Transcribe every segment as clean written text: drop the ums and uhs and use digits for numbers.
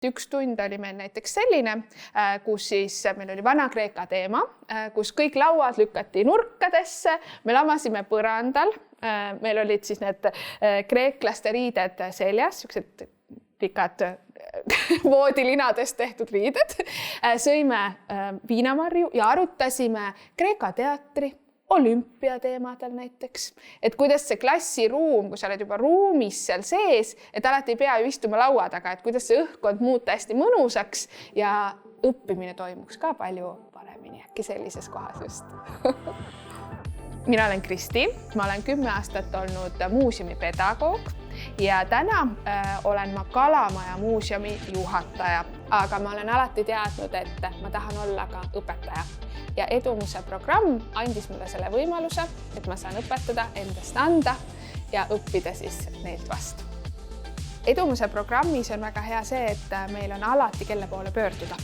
Üks tund oli meil näiteks selline, kus siis meil oli Vana-Kreeka teema, kus kõik lauad lükati nurkadesse, me lamasime põrandal, meil olid siis need kreeklaste riided seljas, siuksed pikad voodilinadest tehtud riided, sõime viinamarju ja arutasime Kreeka teatri, olümpiateemadel näiteks, et kuidas see klassiruum, kui sa oled juba ruumis seal sees, et alati ei pea ju istuma laua taga, et kuidas see õhkkond muuta hästi mõnusaks ja õppimine toimuks ka palju paremini, äkki sellises kohas just. Mina olen Kristi, ma olen 10 aastat olnud muuseumipedagoog ja täna olen ma Kalamaja muuseumi juhataja, aga ma olen alati teadnud, et ma tahan olla ka õpetaja. Ja Edumuse programm andis mulle selle võimaluse, et ma saan õpetada, endast anda ja õppida siis neilt vastu. Edumuse programmis on väga hea see, et meil on alati kelle poole pöörduda.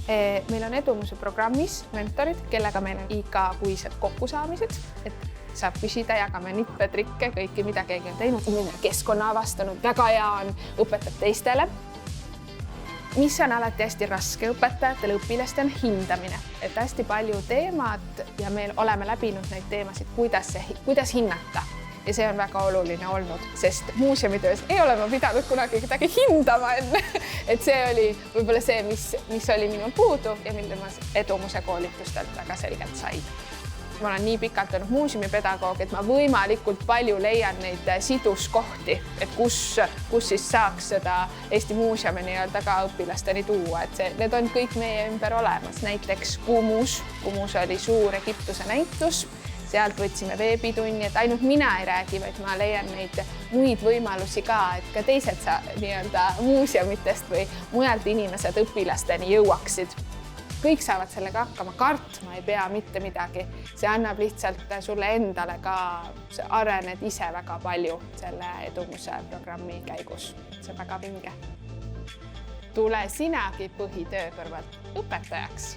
Meil on Edumuse programmis mentorid, kellega meil on igakuised kokkusaamised, et saab küsida, jagame nippe, trikke, kõiki, mida keegi on teinud, keskkonna avastanud, väga hea on, õpetab teistele. Mis on alati hästi raske õpetajatele, õpilaste on hindamine, et hästi palju teemad ja meil oleme läbinud neid teemasid, kuidas hinnata. Ja see on väga oluline olnud, sest muuseumitöös ei ole ma pidanud kunagi kedagi hindama enne. Et see oli võib-olla see, mis oli minul puudu ja mille ma Edumuse koolitustelt väga selgelt sain. Ma olen nii pikalt olnud muuseumipedagoog, et ma võimalikult palju leian neid siduskohti, et kus siis saaks seda Eesti muuseumi nii-öelda ka õpilasteni tuua. Et need on kõik meie ümber olemas. Näiteks Kumus oli suur Egiptuse näitus. Sealt võtsime veebitunni, et ainult mina ei räägi, vaid ma leian neid muid võimalusi ka, et ka teised nii-öelda muuseumitest või mujalt inimesed õpilasteni jõuaksid. Kõik saavad sellega hakkama, kartma ei pea mitte midagi. See annab lihtsalt sulle endale ka, arened ise väga palju selle Edumuse programmi käigus. See on väga vinge. Tule sinagi põhitöö kõrvalt õpetajaks.